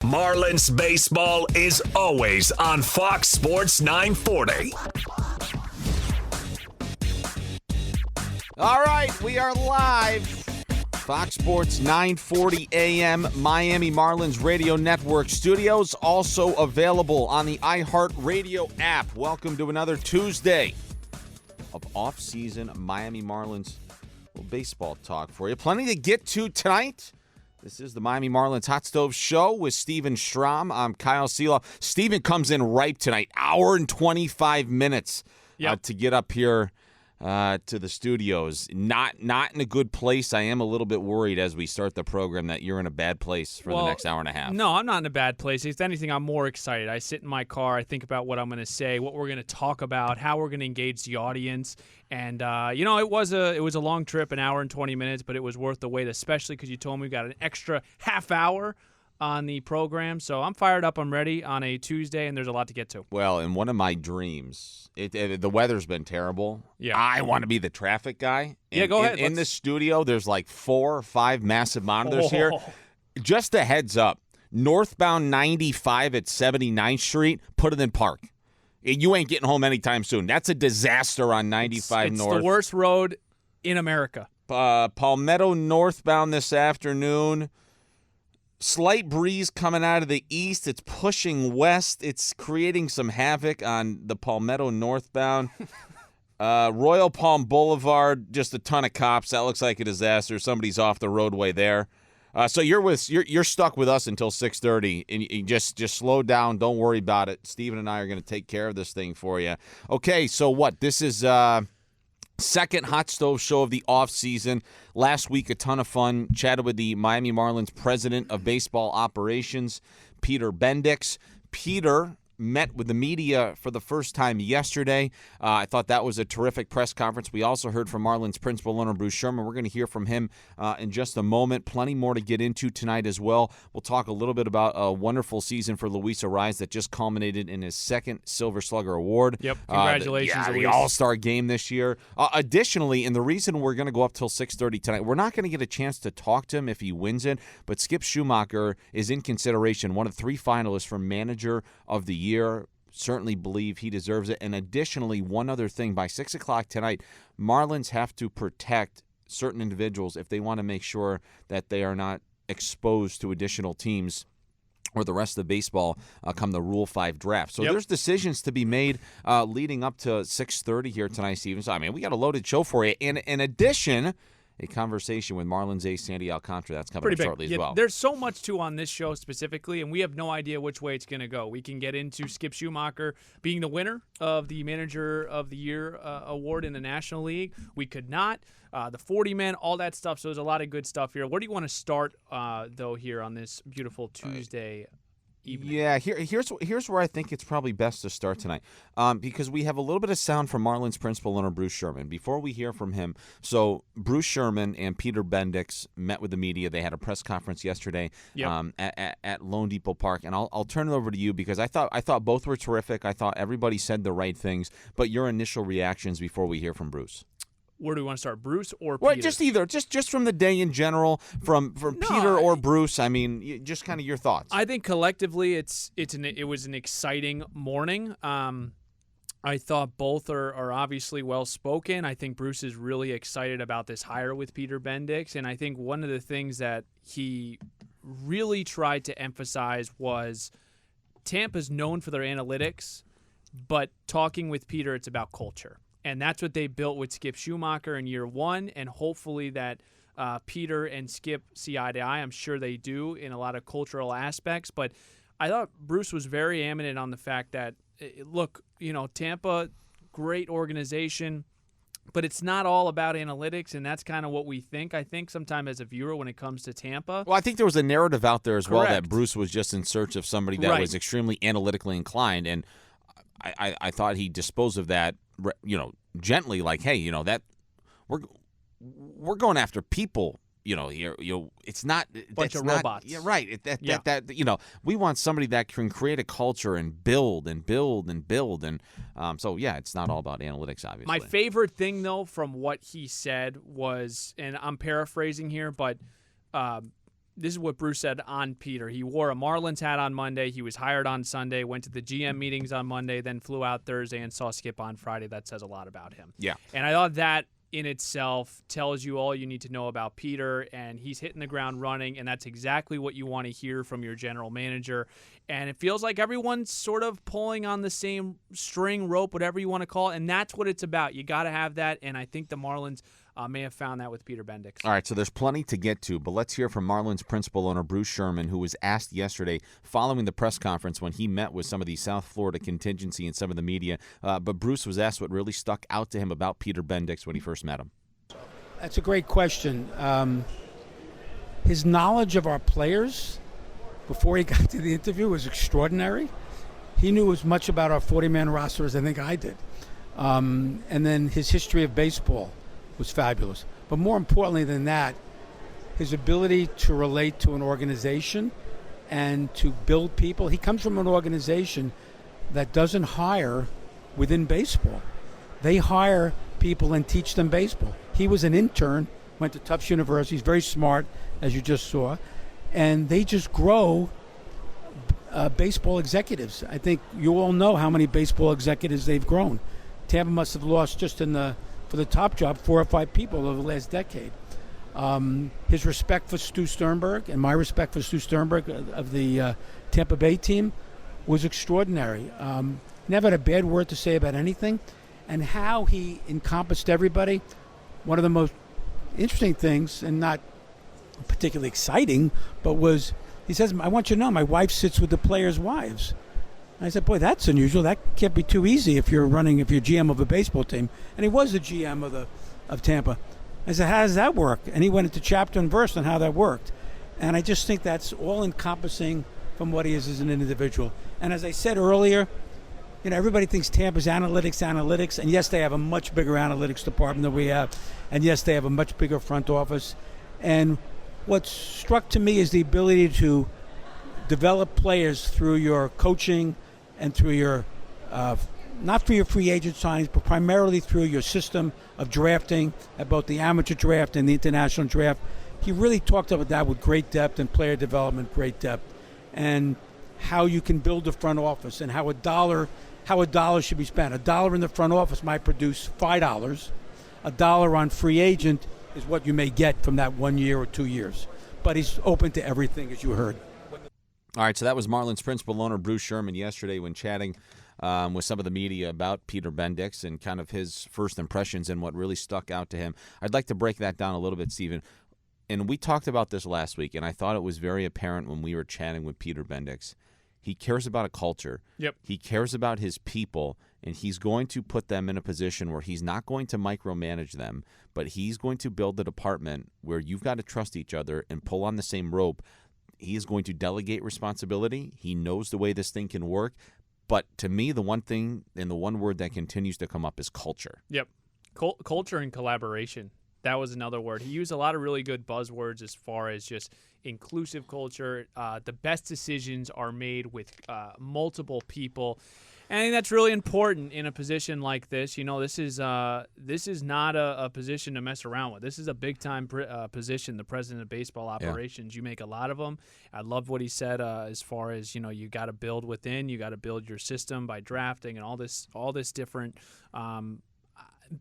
Marlins baseball is always on Fox Sports 940. All right, we are live. Fox Sports 940 AM, Miami Marlins Radio Network studios, also available on the iHeartRadio app. Welcome to another Tuesday of off-season Miami Marlins baseball talk for you. Plenty to get to tonight. This is the Miami Marlins Hot Stove Show with Steven Strom. I'm Kyle Seeloff. Steven comes in ripe tonight, hour and 25 minutes to get up here to the studios. Not in a good place. I am a little bit worried as we start the program that you're in a bad place for the next hour and a half. No, I'm not in a bad place. If anything, I'm more excited. I sit in my car, I think about what I'm going to say, what we're going to talk about, how we're going to engage the audience. And, it was a long trip, an hour and 20 minutes, but it was worth the wait, especially because you told me we got an extra half hour on the program. So I'm fired up. I'm ready on a Tuesday, and there's a lot to get to. Well, in one of my dreams, the weather's been terrible. Yeah. I want to be the traffic guy. Go ahead. In the studio, there's like 4 or 5 massive monitors here. Just a heads up, northbound 95 at 79th Street, put it in park. You ain't getting home anytime soon. That's a disaster on 95 It's North. the worst road in America. Palmetto northbound this afternoon. Slight breeze coming out of the east. It's pushing west. It's creating some havoc on the Palmetto northbound. Royal Palm Boulevard, just a ton of cops. That looks like a disaster. Somebody's off the roadway there. So you're stuck with us until 6:30, and you just slow down. Don't worry about it. Steven and I are going to take care of this thing for you. Okay, so what? This is second Hot Stove Show of the offseason. Last week, a ton of fun. Chatted with the Miami Marlins president of baseball operations, Peter Bendix. Peter met with the media for the first time yesterday. I thought that was a terrific press conference. We also heard from Marlins principal owner Bruce Sherman. We're going to hear from him in just a moment. Plenty more to get into tonight as well. We'll talk a little bit about a wonderful season for Luis Arraez that just culminated in his second Silver Slugger Award. Yep, congratulations, the Luis. All-Star game this year. Additionally, and the reason we're going to go up till 6:30 tonight, we're not going to get a chance to talk to him if he wins it, but Skip Schumacher is in consideration, one of 3 finalists for Manager of the Year. Certainly believe he deserves it. And additionally, one other thing, by 6 o'clock tonight, Marlins have to protect certain individuals if they want to make sure that they are not exposed to additional teams or the rest of baseball come the Rule 5 draft. So there's decisions to be made leading up to 6:30 here tonight, Steven. So, we got a loaded show for you. And in addition, a conversation with Marlins ace Sandy Alcantara. That's coming up shortly as well. There's so much, too, on this show specifically, and we have no idea which way it's going to go. We can get into Skip Schumacher being the winner of the Manager of the Year award in the National League. We could not. The 40-man, all that stuff. So there's a lot of good stuff here. Where do you want to start, though, here on this beautiful Tuesday evening? Yeah, here's where I think it's probably best to start tonight, because we have a little bit of sound from Marlins principal owner Bruce Sherman. Before we hear from him, so Bruce Sherman and Peter Bendix met with the media. They had a press conference yesterday at Lone Depot Park, and I'll turn it over to you because I thought both were terrific. I thought everybody said the right things, but your initial reactions before we hear from Bruce. Where do we want to start, Bruce or Peter? Well, just either, just from the day in general, from Peter or Bruce. Just kind of your thoughts. I think collectively, it was an exciting morning. I thought both are obviously well spoken. I think Bruce is really excited about this hire with Peter Bendix, and I think one of the things that he really tried to emphasize was Tampa's known for their analytics, but talking with Peter, it's about culture. And that's what they built with Skip Schumacher in year 1, and hopefully that Peter and Skip see eye to eye. I'm sure they do in a lot of cultural aspects. But I thought Bruce was very eminent on the fact that, look, Tampa, great organization, but it's not all about analytics, and that's kind of what we think. I think sometimes as a viewer when it comes to Tampa. Well, I think there was a narrative out there as well Correct. that Bruce was just in search of somebody that was extremely analytically inclined, and I thought he disposed of that, gently, like, hey, that we're going after people. It's not bunch of robots. Yeah, right. That we want somebody that can create a culture and build and build and build, and it's not all about analytics, obviously. My favorite thing, though, from what he said was, and I'm paraphrasing here, but this is what Bruce said on Peter. He wore a Marlins hat on Monday. He was hired on Sunday, went to the GM meetings on Monday, then flew out Thursday and saw Skip on Friday. That says a lot about him. Yeah. And I thought that in itself tells you all you need to know about Peter, and he's hitting the ground running, and that's exactly what you want to hear from your general manager. And it feels like everyone's sort of pulling on the same string, rope, whatever you want to call it, and that's what it's about. You got to have that, and I think the Marlins may have found that with Peter Bendix. All right, so there's plenty to get to, but let's hear from Marlins principal owner Bruce Sherman, who was asked yesterday following the press conference when he met with some of the South Florida contingency and some of the media. But Bruce was asked what really stuck out to him about Peter Bendix when he first met him. That's a great question. His knowledge of our players before he got to the interview was extraordinary. He knew as much about our 40-man roster as I think I did. And then his history of baseball was fabulous. But more importantly than that, his ability to relate to an organization and to build people. He comes from an organization that doesn't hire within baseball. They hire people and teach them baseball. He was an intern, went to Tufts University. He's very smart, as you just saw. And they just grow baseball executives. I think you all know how many baseball executives they've grown. Tampa must have lost just for the top job 4 or 5 people over the last decade. His respect for Stu Sternberg and my respect for Stu Sternberg of the Tampa Bay team was extraordinary. Never had a bad word to say about anything. And how he encompassed everybody, one of the most interesting things, and not particularly exciting, but was, he says, I want you to know my wife sits with the players' wives. And I said, boy, that's unusual. That can't be too easy if you're GM of a baseball team. And he was the GM of Tampa. I said, how does that work? And he went into chapter and verse on how that worked. And I just think that's all encompassing from what he is as an individual. And as I said earlier, everybody thinks Tampa's analytics, and yes, they have a much bigger analytics department than we have, and yes, they have a much bigger front office. And what struck to me is the ability to develop players through your coaching and through your, not through your free agent signings, but primarily through your system of drafting at both the amateur draft and the international draft. He really talked about that with great depth and player development, great depth, and how you can build a front office and how a dollar should be spent. $1 in the front office might produce $5. $1 on free agent is what you may get from that 1 year or 2 years. But he's open to everything, as you heard. All right, so that was Marlins principal owner Bruce Sherman yesterday when chatting with some of the media about Peter Bendix and kind of his first impressions and what really stuck out to him. I'd like to break that down a little bit, Stephen. And we talked about this last week, and I thought it was very apparent when we were chatting with Peter Bendix. He cares about a culture. Yep. He cares about his people, and he's going to put them in a position where he's not going to micromanage them, but he's going to build a department where you've got to trust each other and pull on the same rope. He is going to delegate responsibility. He knows the way this thing can work. But to me, the one thing and the one word that continues to come up is culture. Yep. Culture and collaboration. That was another word. He used a lot of really good buzzwords as far as just inclusive culture. The best decisions are made with multiple people. And I think that's really important in a position like this. This is not a position to mess around with. This is a big-time position, the president of baseball operations. Yeah. You make a lot of them. I loved what he said as far as, you got to build within. You got to build your system by drafting and all this different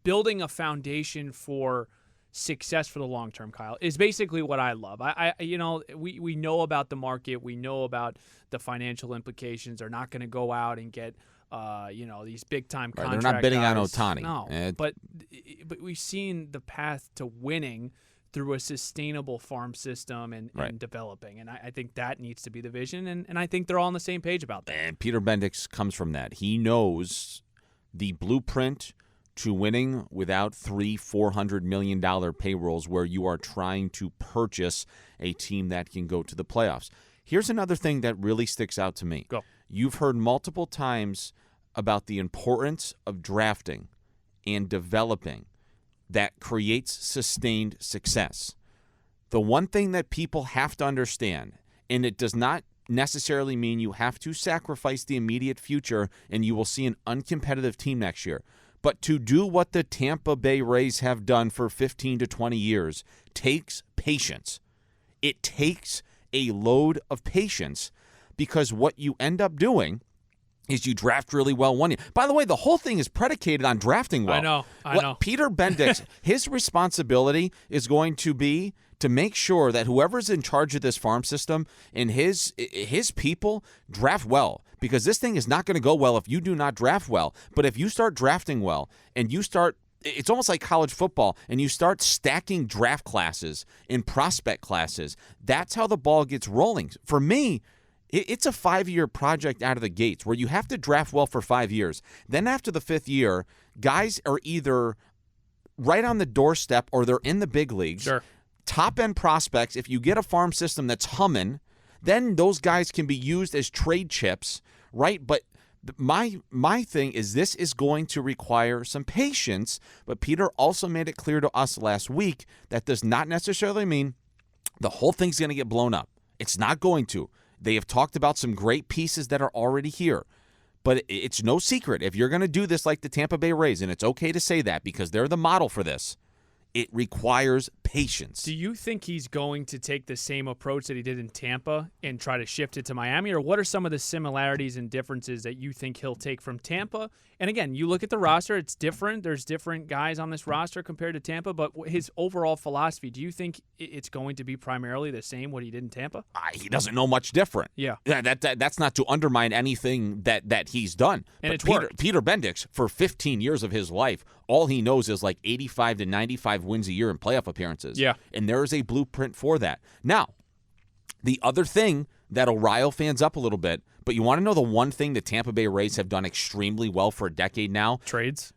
building a foundation for success for the long term, Kyle, is basically what I love. We know about the market, we know about the financial implications. They're not going to go out and get these big time contract They're not bidding guys. on Ohtani. No, but we've seen the path to winning through a sustainable farm system and developing. And I think that needs to be the vision, and I think they're all on the same page about that. And Peter Bendix comes from that. He knows the blueprint to winning without $300-400 million payrolls where you are trying to purchase a team that can go to the playoffs. Here's another thing that really sticks out to me. Go. You've heard multiple times about the importance of drafting and developing that creates sustained success. The one thing that people have to understand, and it does not necessarily mean you have to sacrifice the immediate future and you will see an uncompetitive team next year, but to do what the Tampa Bay Rays have done for 15 to 20 years takes patience. It takes a load of patience because what you end up doing is you draft really well one year. By the way, the whole thing is predicated on drafting well. I know. Peter Bendix, his responsibility is going to be to make sure that whoever's in charge of this farm system and his people draft well, because this thing is not going to go well if you do not draft well. But if you start drafting well and you start, it's almost like college football, and you start stacking draft classes and prospect classes, that's how the ball gets rolling. For me, it's a 5-year project out of the gates where you have to draft well for 5 years. Then after the 5th year, guys are either right on the doorstep or they're in the big leagues. Sure. Top-end prospects, if you get a farm system that's humming, then those guys can be used as trade chips, right? But my thing is this is going to require some patience, but Peter also made it clear to us last week that does not necessarily mean the whole thing's going to get blown up. It's not going to. They have talked about some great pieces that are already here. But it's no secret. If you're going to do this like the Tampa Bay Rays, and it's okay to say that because they're the model for this, it requires patience. Do you think he's going to take the same approach that he did in Tampa and try to shift it to Miami? Or what are some of the similarities and differences that you think he'll take from Tampa? And again, you look at the roster, it's different. There's different guys on this roster compared to Tampa, but his overall philosophy, do you think it's going to be primarily the same what he did in Tampa? He doesn't know much different. Yeah. That's not to undermine anything that he's done. And but it's worked. Peter Bendix, for 15 years of his life, all he knows is like 85 to 95 wins a year in playoff appearances. Yeah. And there is a blueprint for that. Now, the other thing that'll rile fans up a little bit, but you want to know the one thing the Tampa Bay Rays have done extremely well for a decade now? Trades.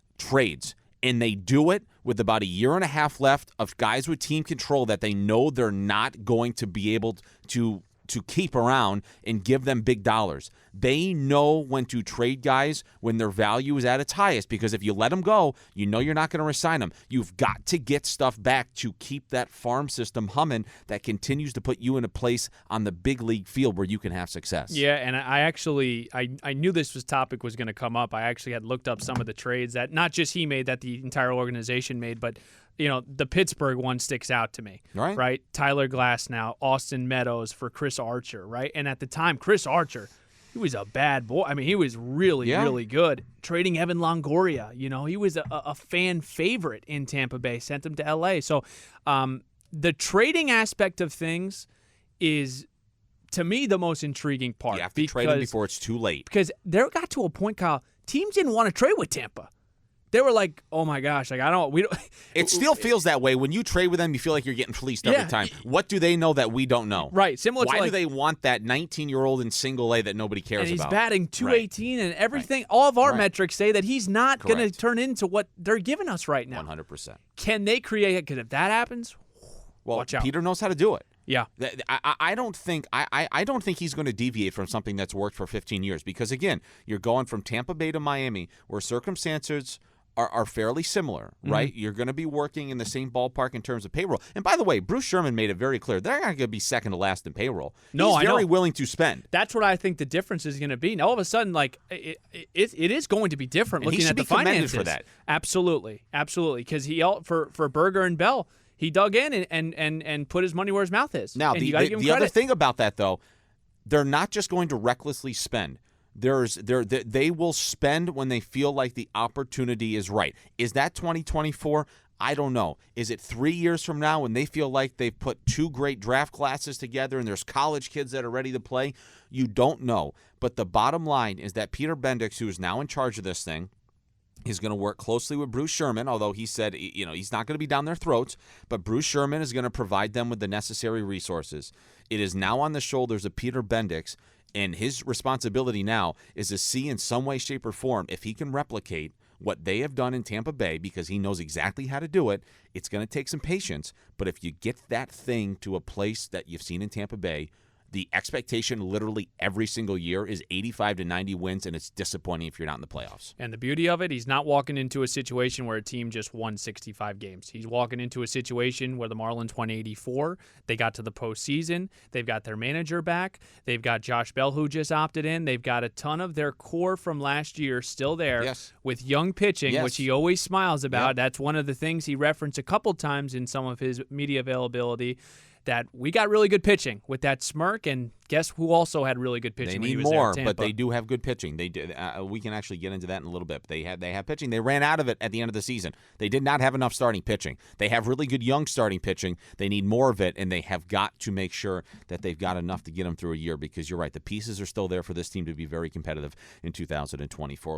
And they do it with about a year and a half left of guys with team control that they know they're not going to be able to keep around and give them big dollars. They know when to trade guys when their value is at its highest, because if you let them go, you know you're not going to re-sign them. You've got to get stuff back to keep that farm system humming that continues to put you in a place on the big league field where you can have success. Yeah, and I knew this topic was going to come up. I actually had looked up some of the trades that not just he made, that the entire organization made, but the Pittsburgh one sticks out to me, right? Tyler Glasnow, Austin Meadows for Chris Archer, right? And at the time, Chris Archer, he was a bad boy. I mean, he was really, really good. Trading Evan Longoria, he was a fan favorite in Tampa Bay, sent him to L.A. So the trading aspect of things is, to me, the most intriguing part. You have to trade him before it's too late. Because there got to a point, Kyle, teams didn't want to trade with Tampa. They were like, "Oh my gosh, we don't." It still feels that way when you trade with them. You feel like you're getting fleeced every time. What do they know that we don't know? Right. Similar. Why do they want that 19-year-old in single A that nobody cares about? And he's batting .218 and everything. All of our metrics say that he's not going to turn into what they're giving us right now. 100%. Can they create it? Because if that happens, watch out. Peter knows how to do it. Yeah. I don't think he's going to deviate from something that's worked for 15 years. Because again, you're going from Tampa Bay to Miami, where circumstances are fairly similar, right? You're going to be working in the same ballpark in terms of payroll. And by the way, Bruce Sherman made it very clear they're not going to be second to last in payroll. He's very willing to spend. That's what I think the difference is going to be. Now, all of a sudden, like it is going to be different and looking at the finances. For that. Absolutely, because he for Berger and Bell, he dug in and put his money where his mouth is. Now, and the other thing about that, though, they're not just going to recklessly spend. They will spend when they feel like the opportunity is right. Is that 2024? I don't know. Is it 3 years from now when they feel like they've put 2 great draft classes together and there's college kids that are ready to play? You don't know. But the bottom line is that Peter Bendix, who is now in charge of this thing, is going to work closely with Bruce Sherman, although he said he's not going to be down their throats, but Bruce Sherman is going to provide them with the necessary resources. It is now on the shoulders of Peter Bendix, and his responsibility now is to see in some way, shape, or form if he can replicate what they have done in Tampa Bay, because he knows exactly how to do it. It's going to take some patience, but if you get that thing to a place that you've seen in Tampa Bay, the expectation literally every single year is 85 to 90 wins, and it's disappointing if you're not in the playoffs. And the beauty of it, he's not walking into a situation where a team just won 65 games. He's walking into a situation where the Marlins won 84. They got to the postseason. They've got their manager back. They've got Josh Bell, who just opted in. They've got a ton of their core from last year still there with young pitching, which he always smiles about. That's one of the things he referenced a couple times in some of his media availability. that we got really good pitching with that smirk, and guess who also had really good pitching? They when he need was more, there at but they Tampa? do have good pitching. They do. We can actually get into that in a little bit. But they have pitching. They ran out of it at the end of the season. They did not have enough starting pitching. They have really good young starting pitching. They need more of it, and they have got to make sure that they've got enough to get them through a year, because you're right. The pieces are still there for this team to be very competitive in 2024.